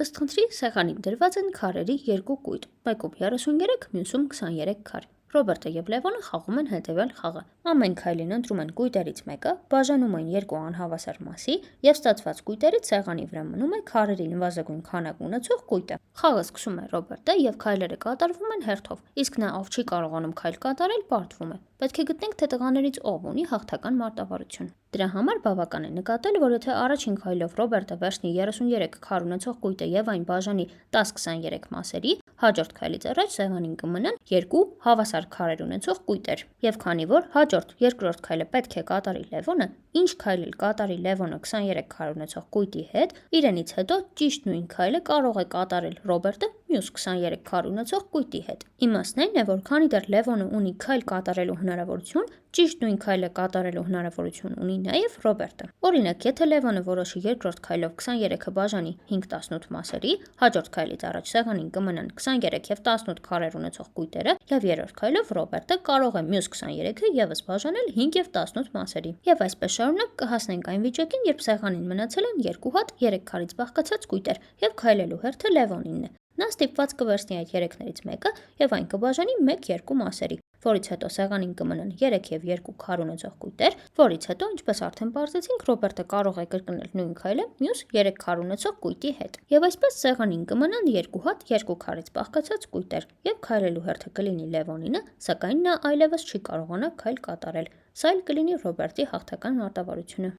Ըստ խնդրի սեղանին դրված են քարերի երկու կույտ, մեկում 33, մյուսում 23 քար։ Ռոբերտը եւ Լևոնը խաղում են հետեւյալ խաղը։ Ամեն քայլին ընտրում են կույտերից մեկը, բաժանում են երկու անհավասար մասի եւ ստացված կույտերից սեղանի վրա մնում է քարերի նվազագույն քանակ ունեցող կույտը։ Խաղը սկսում է Ռոբերտը եւ քայլերը կատարվում են հերթով, իսկ նա ով չի կարողանում քայլ կատարել, պարտվում է։ Պետք է գտնենք, թե տղաներից ով ունի հաղթական մարտավարություն։ Դրա համար բավական է նկատել, որ եթե առաջին քայլով Ռոբերտը վերցնի 33 քար ունեցող կույտը եւ այն բաժանի 10-23 մասերի, հաջորդ քայլից առաջ սեղանին կմնան երկու հավասար քարեր ունեցող կույտեր։ Եվ քանի որ հաջորդ երկրորդ քայլը պետք է կատարի Լևոնը, ինչ քայլ էլ կատարի Լևոնը 23 քար ունեցող կույտի հետ, իրենից հետո ճիշտ նույն քայլը կարող է կատարել Ռոբերտը մյուս 23 քար ունեցող կույտի հետ։ Իմաստն այն է, որ քանի դեռ Լևոնը ունի քայլ կատարելու հնարավորություն, ճիշտ նույն քայլը կատարելու հնարավորություն ունի նաև Ռոբերտը։ Օրինակ, եթե Լևոնը որոշի երկրորդ քայլով 23-ը բաժանի 5-18 մասերի, հաջորդ քայլից առաջ սեղանին կմնան 23 եւ 18 քարեր ունեցող կույտերը, եւ երրորդ քայլով Ռոբերտը կարող է մյուս 23-ը եւս բաժանել 5 եւ 18 մասերի։ Եվ այսպես շարունակ կհասնենք այն վիճակին, երբ սեղանին մնացել են 2 հատ 3 քարից բաղկացած կույտեր, եւ քայլելու հերթը Լևոնինն է։ Նա ստիպված կվերցնի այդ 3-ներից մեկը եւ այն կբաժանի 1-2 մասերի, որից հետո սեղանին կմնան 3 եւ 2 քար ունեցող կույտեր, որից հետո, ինչպես արդեն պարզեցինք, Ռոբերտը կարող է կրկնել նույն քայլը մյուս 3 քար ունեցող կույտի հետ։ Եվ այսպես սեղանին կմնան 2 հատ 2 քարից բաղկացած կույտեր, եւ քայլելու հերթը կլինի Լևոնինը, սակայն նա այլևս չի կարողանա քայլ կատարել։ Սա էլ կլինի Ռոբերտի հաղթական մարտավարությունը։